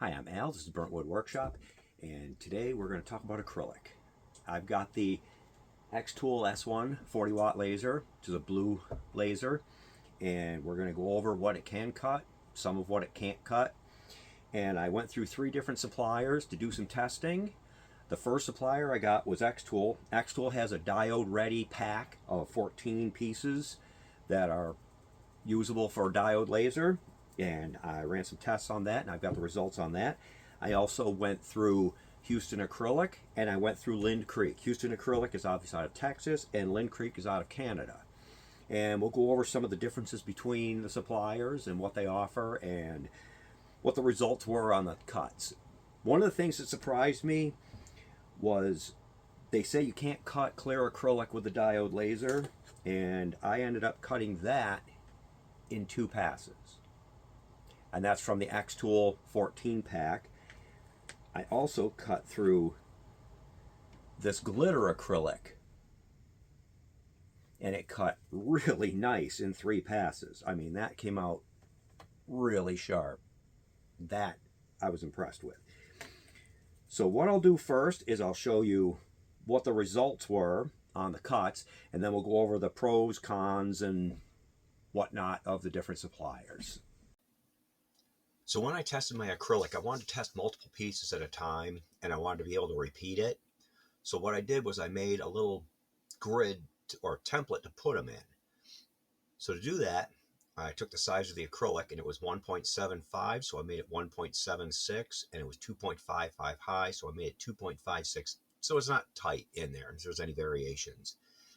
Hi, I'm Al. This is Burntwood Workshop, and today we're going to talk about acrylic. I've got the XTool S1 40 watt laser, which is a blue laser, and we're going to go over what it can cut, some of what it can't cut. And I went through 3 different suppliers to do some testing. The first supplier I got was XTool. XTool has a diode ready pack of 14 pieces that are usable for a diode laser, and I ran some tests on that and I've got the results on that. I also went through Houston Acrylic and I went through Lind Creek. Houston Acrylic is obviously out of Texas and Lind Creek is out of Canada. And we'll go over some of the differences between the suppliers and what they offer and what the results were on the cuts. One of the things that surprised me was they say you can't cut clear acrylic with the diode laser, and I ended up cutting that in 2 passes. And that's from the XTool 14 pack. I also cut through this glitter acrylic, and it cut really nice in 3 passes. I mean, that came out really sharp. That I was impressed with. So what I'll do first is I'll show you what the results were on the cuts, and then we'll go over the pros, cons, and whatnot of the different suppliers. So when I tested my acrylic, I wanted to test multiple pieces at a time, and I wanted to be able to repeat it. So what I did was I made a little grid or template to put them in. So to do that, I took the size of the acrylic, and it was 1.75, so I made it 1.76, and it was 2.55 high, so I made it 2.56. So it's not tight in there if there's any variations.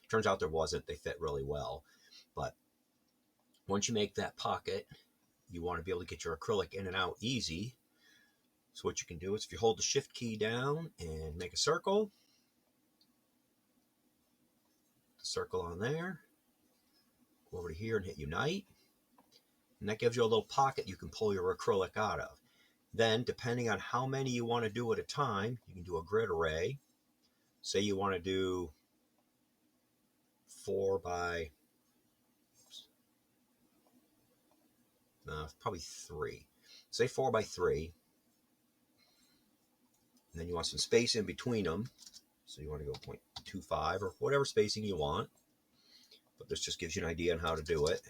Turns out there wasn't. They fit really well. But once you make that pocket, you want to be able to get your acrylic in and out easy. So what you can do is if you hold the shift key down and make a circle on there, go over to here and hit unite, and that gives you a little pocket you can pull your acrylic out of. Then depending on how many you want to do at a time, you can do a grid array. Say you want to do 4 by probably 3. Say 4 by 3. And then you want some space in between them. So you want to go 0.25 or whatever spacing you want. But this just gives you an idea on how to do it.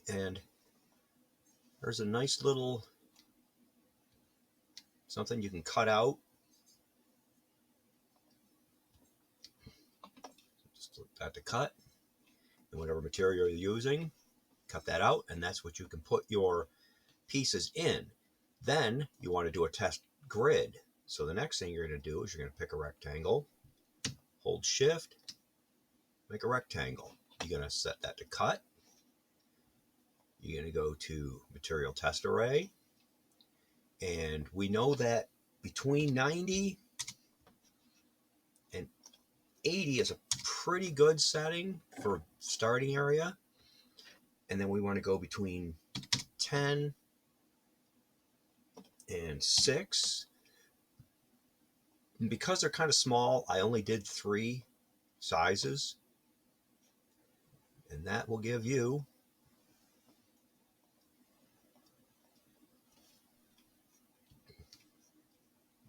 And there's a nice little something you can cut out. Just flip that to cut. And whatever material you're using, cut that out, and that's what you can put your pieces in. Then you want to do a test grid. So the next thing you're going to do is you're going to pick a rectangle, hold shift, make a rectangle. You're going to set that to cut. You're going to go to material test array, and we know that between 90 and 80 is a pretty good setting for starting area. And then we want to go between 10 and 6. And because they're kind of small, I only did 3 sizes. And that will give you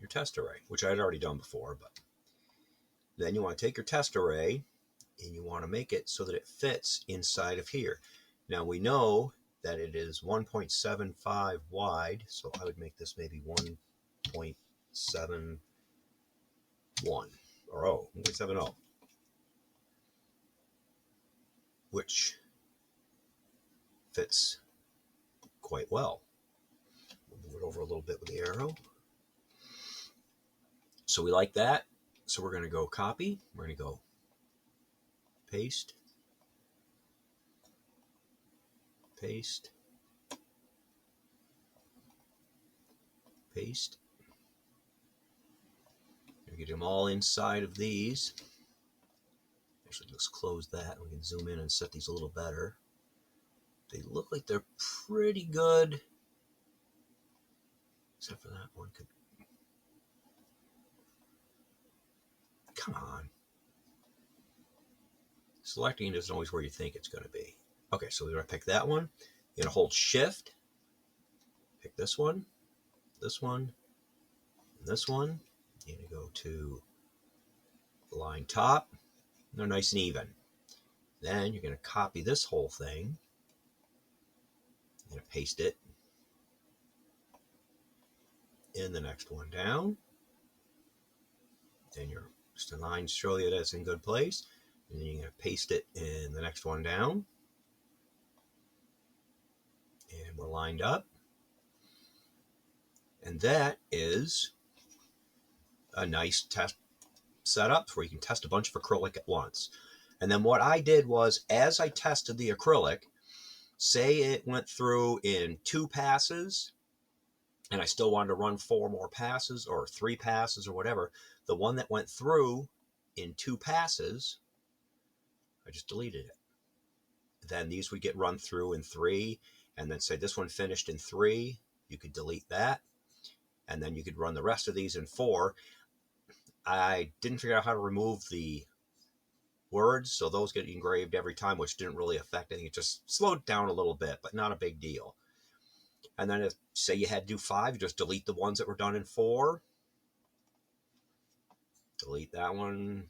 your test array, which I had already done before. But then you want to take your test array and you want to make it so that it fits inside of here. Now we know that it is 1.75 wide, so I would make this maybe 1.71 or 1.70, which fits quite well. We'll move it over a little bit with the arrow. So we like that. So we're going to go copy. We're going to go paste, paste, paste. Get them all inside of these. Actually, let's close that. We can zoom in and set these a little better. They look like they're pretty good, except for that one. Come on. Selecting isn't always where you think it's going to be. Okay, so we're going to pick that one. You're going to hold shift, pick this one, this one, and this one. You're going to go to line top. They're nice and even. Then you're going to copy this whole thing. You're going to paste it in the next one down. Then you're just a line to show you that it's in good place. And then you're going to paste it in the next one down. And we're lined up. And that is a nice test setup where you can test a bunch of acrylic at once. And then what I did was, as I tested the acrylic, say it went through in 2 passes, and I still wanted to run 4 more passes or 3 passes or whatever, the one that went through in 2 passes, I just deleted it. Then these would get run through in 3, and then say this one finished in 3, you could delete that, and then you could run the rest of these in 4. I didn't figure out how to remove the words, so those get engraved every time, which didn't really affect anything. It just slowed down a little bit, but not a big deal. And then if, say you had to do 5, you just delete the ones that were done in 4. Delete that one.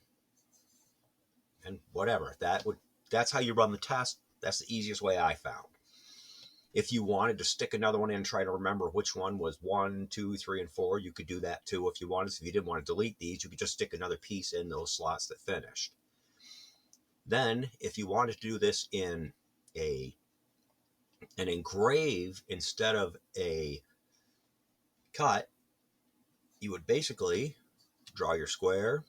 And whatever. That's how you run the test. That's the easiest way I found. If you wanted to stick another one in and try to remember which one was 1, 2, 3, and 4, you could do that too if you wanted. So if you didn't want to delete these, you could just stick another piece in those slots that finished. Then, if you wanted to do this in an engrave instead of a cut, you would basically draw your square.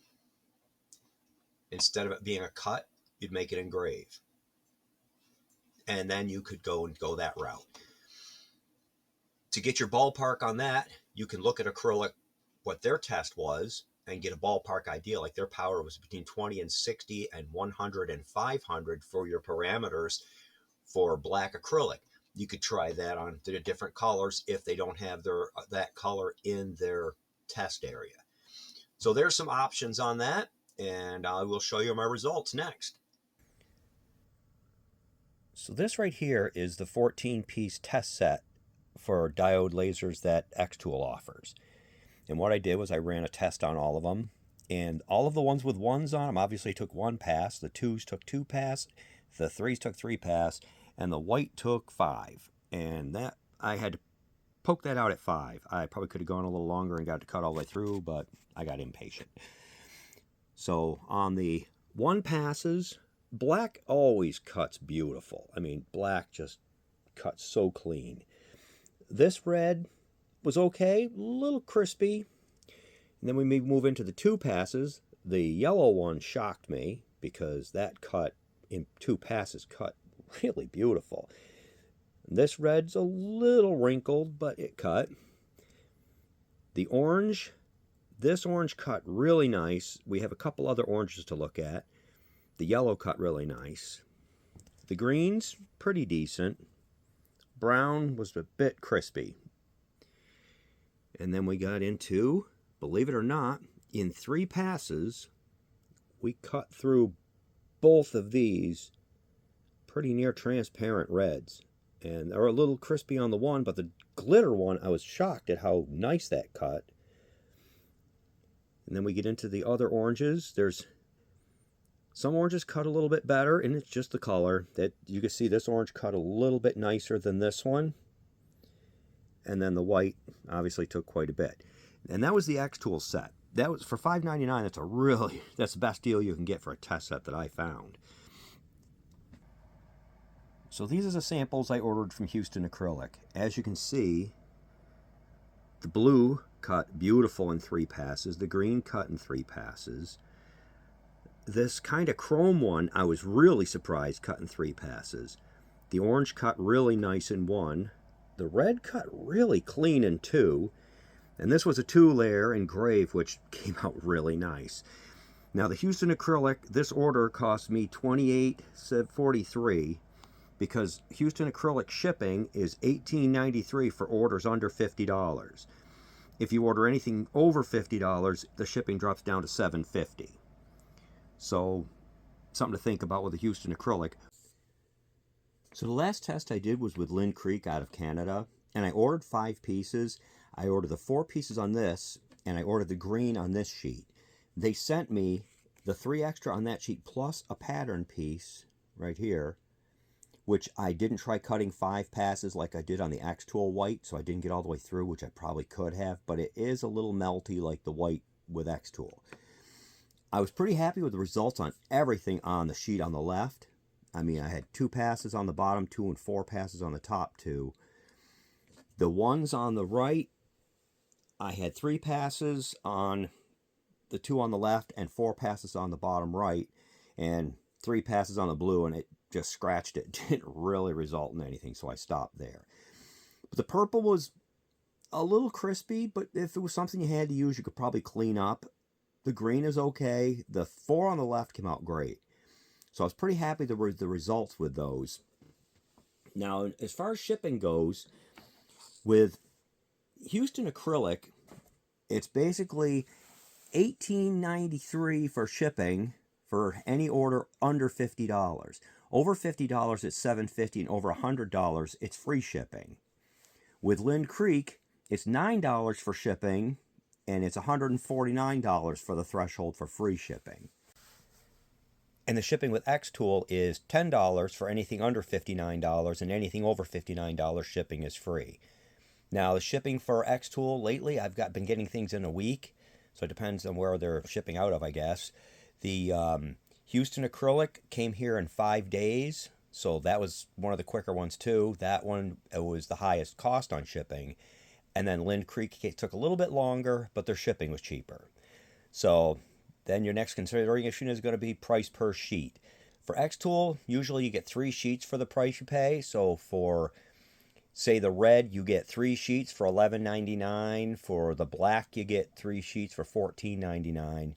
Instead of it being a cut, you'd make it engrave. And then you could go that route. To get your ballpark on that, you can look at acrylic, what their test was, and get a ballpark idea. Like their power was between 20 and 60 and 100 and 500 for your parameters for black acrylic. You could try that on the different colors if they don't have that color in their test area. So there's some options on that, and I will show you my results next. So this right here is the 14-piece test set for diode lasers that XTool offers. And what I did was I ran a test on all of them, and all of the ones with 1s on them obviously took 1 pass, the 2s took 2 pass, the 3s took 3 pass, and the white took 5. And that I had to poke that out at 5. I probably could have gone a little longer and got to cut all the way through, but I got impatient. So on the 1 passes, black always cuts beautiful. I mean, black just cuts so clean. This red was okay, a little crispy. And then we move into the 2 passes. The yellow one shocked me because that cut in 2 passes cut really beautiful. This red's a little wrinkled, but it cut. The orange, this orange cut really nice. We have a couple other oranges to look at. The yellow cut really nice. The greens, pretty decent. Brown was a bit crispy. And then we got into, believe it or not, in 3 passes, we cut through both of these pretty near transparent reds. And they're a little crispy on the one, but the glitter one, I was shocked at how nice that cut. And then we get into the other oranges. There's some oranges cut a little bit better, and it's just the color. That you can see this orange cut a little bit nicer than this one. And then the white obviously took quite a bit. And that was the XTool set. That was for $5.99. That's the best deal you can get for a test set that I found. So these are the samples I ordered from Houston Acrylic. As you can see, the blue cut beautiful in 3 passes. The green cut in 3 passes. This kind of chrome one, I was really surprised, cut in 3 passes. The orange cut really nice in 1. The red cut really clean in 2. And this was a 2-layer engrave, which came out really nice. Now the Houston Acrylic, this order cost me $28.43 because Houston Acrylic shipping is $18.93 for orders under $50. If you order anything over $50, the shipping drops down to $7.50. So something to think about with the Houston Acrylic. So the last test I did was with Lynn Creek out of Canada. and I ordered 5 pieces. I ordered the 4 pieces on this, and I ordered the green on this sheet. They sent me the 3 extra on that sheet plus a pattern piece right here, which I didn't try cutting 5 passes like I did on the XTool white, so I didn't get all the way through, which I probably could have, but it is a little melty like the white with XTool. I was pretty happy with the results on everything on the sheet on the left. I mean, I had 2 passes on the bottom 2 and 4 passes on the top 2. The ones on the right, I had 3 passes on the 2 on the left and 4 passes on the bottom right, and 3 passes on the blue, and it just scratched it. Didn't really result in anything, so I stopped there. But the purple was a little crispy, but if it was something you had to use, you could probably clean up. The green is okay. The 4 on the left came out great. So I was pretty happy with the results with those. Now, as far as shipping goes, with Houston Acrylic, it's basically $18.93 for shipping for any order under $50. Over $50, it's $7.50, and over $100, it's free shipping. With Lind Creek, it's $9 for shipping, and it's $149 for the threshold for free shipping. And the shipping with XTool is $10 for anything under $59, and anything over $59 shipping is free. Now, the shipping for XTool lately, I've been getting things in a week, so it depends on where they're shipping out of, I guess. The Houston Acrylic came here in 5 days, so that was one of the quicker ones too. That one was the highest cost on shipping. And then Lind Creek took a little bit longer, but their shipping was cheaper. So then your next consideration is going to be price per sheet. For XTool, usually you get 3 sheets for the price you pay. So for, say, the red, you get 3 sheets for $11.99. For the black, you get 3 sheets for $14.99.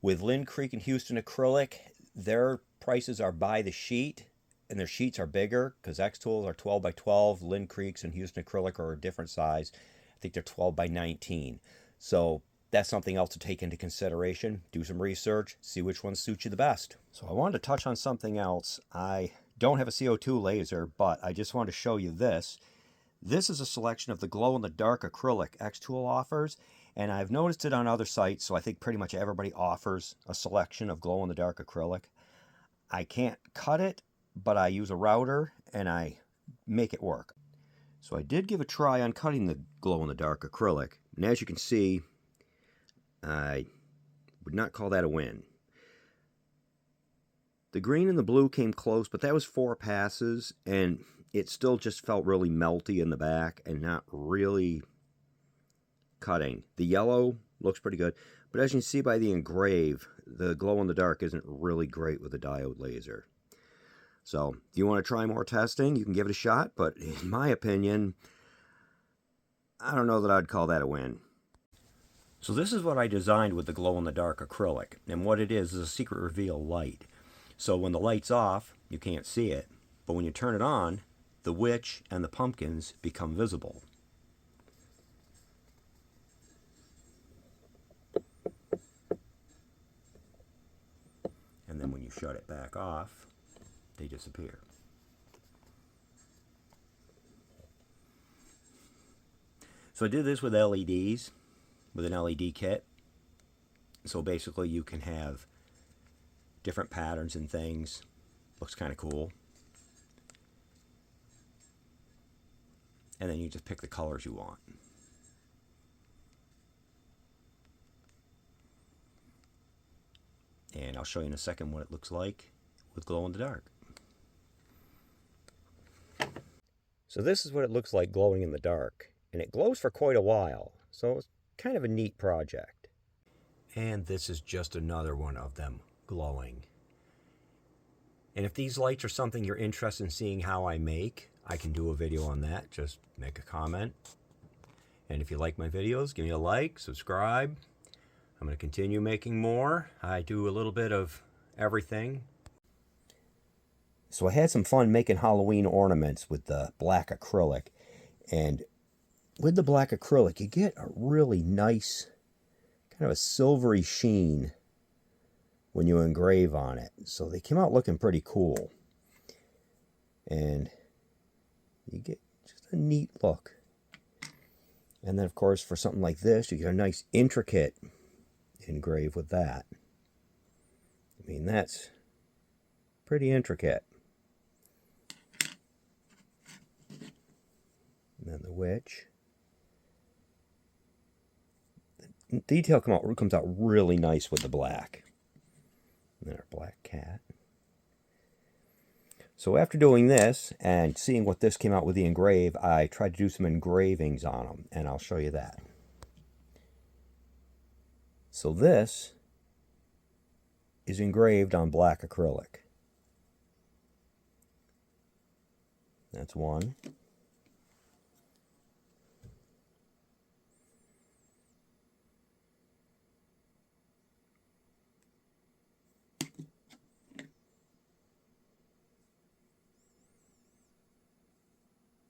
With Lind Creek and Houston Acrylic, their prices are by the sheet, and their sheets are bigger because XTools are 12 by 12. Lind Creeks and Houston Acrylic are a different size. I think they're 12 by 19. So that's something else to take into consideration. Do some research, see which one suits you the best. So I wanted to touch on something else. I don't have a CO2 laser, but I just wanted to show you this. This is a selection of the glow-in-the-dark acrylic XTool offers, and I've noticed it on other sites, so I think pretty much everybody offers a selection of glow-in-the-dark acrylic. I can't cut it, but I use a router, and I make it work. So I did give a try on cutting the glow-in-the-dark acrylic, and as you can see, I would not call that a win. The green and the blue came close, but that was 4 passes, and it still just felt really melty in the back and not really cutting. The yellow looks pretty good, but as you can see by the engrave, the glow-in-the-dark isn't really great with the diode laser. So if you want to try more testing, you can give it a shot, but in my opinion, I don't know that I'd call that a win. So this is what I designed with the glow-in-the-dark acrylic, and what it is a secret reveal light. So when the light's off, you can't see it, but when you turn it on, the witch and the pumpkins become visible. And then when you shut it back off, they disappear. So I did this with LEDs, with an LED kit. So basically you can have different patterns and things. Looks kind of cool. And then you just pick the colors you want. And I'll show you in a second what it looks like with glow in the dark. So this is what it looks like glowing in the dark. And it glows for quite a while. So it's kind of a neat project. And this is just another one of them glowing. And if these lights are something you're interested in seeing how I make, I can do a video on that. Just make a comment. And if you like my videos, give me a like, subscribe. I'm going to continue making more. I do a little bit of everything. So I had some fun making Halloween ornaments with the black acrylic. And with the black acrylic, you get a really nice, kind of a silvery sheen when you engrave on it. So they came out looking pretty cool. And you get just a neat look. And then, of course, for something like this, you get a nice intricate engrave with that. I mean, that's pretty intricate. And then the witch. The detail comes out really nice with the black. And then our black cat. So after doing this and seeing what this came out with the engrave, I tried to do some engravings on them, and I'll show you that. So this is engraved on black acrylic. That's one.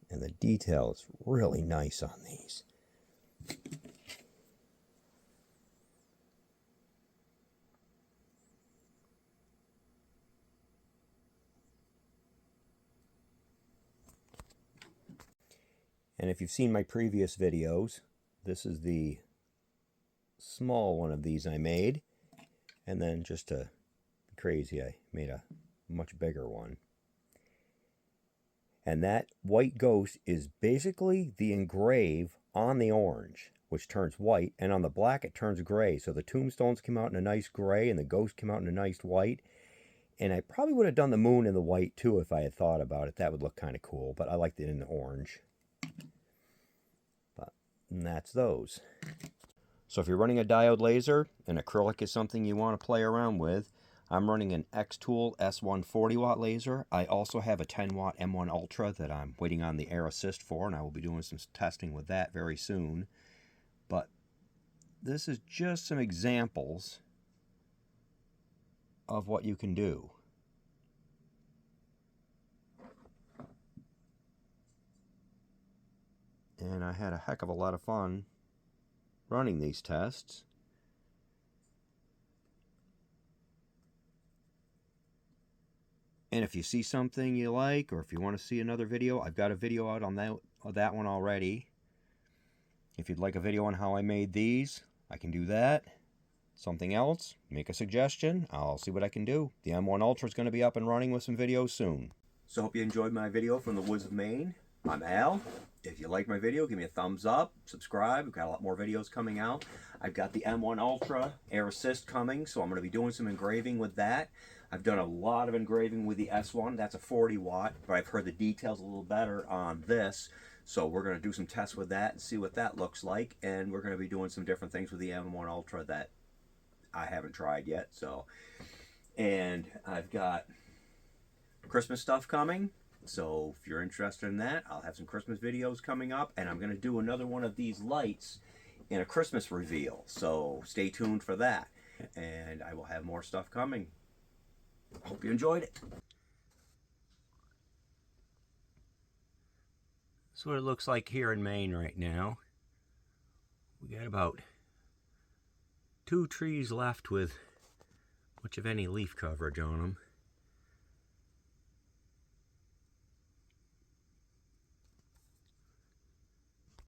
And the detail is really nice on these. And if you've seen my previous videos, this is the small one of these I made. And then just to be crazy, I made a much bigger one. And that white ghost is basically the engrave on the orange, which turns white, and on the black it turns gray. So the tombstones came out in a nice gray, and the ghost came out in a nice white. And I probably would have done the moon in the white too if I had thought about it. That would look kind of cool, but I liked it in the orange. And that's those. So if you're running a diode laser and acrylic is something you want to play around with, I'm running an XTool S1 40-watt laser. I also have a 10-watt M1 Ultra that I'm waiting on the air assist for, and I will be doing some testing with that very soon. But this is just some examples of what you can do. And I had a heck of a lot of fun running these tests. And if you see something you like, or if you want to see another video, I've got a video out on that one already. If you'd like a video on how I made these, I can do that. Something else, make a suggestion. I'll see what I can do. The M1 Ultra is going to be up and running with some videos soon. So hope you enjoyed my video from the woods of Maine. I'm Al. If you like my video, give me a thumbs up, subscribe. We've got a lot more videos coming out. I've got the M1 Ultra Air Assist coming, so I'm going to be doing some engraving with that. I've done a lot of engraving with the S1. That's a 40-watt, but I've heard the details a little better on this. So we're going to do some tests with that and see what that looks like. And we're going to be doing some different things with the M1 Ultra that I haven't tried yet. And I've got Christmas stuff coming. So if you're interested in that, I'll have some Christmas videos coming up. And I'm going to do another one of these lights in a Christmas reveal. So stay tuned for that. And I will have more stuff coming. Hope you enjoyed it. That's what it looks like here in Maine right now. We got about 2 trees left with much of any leaf coverage on them.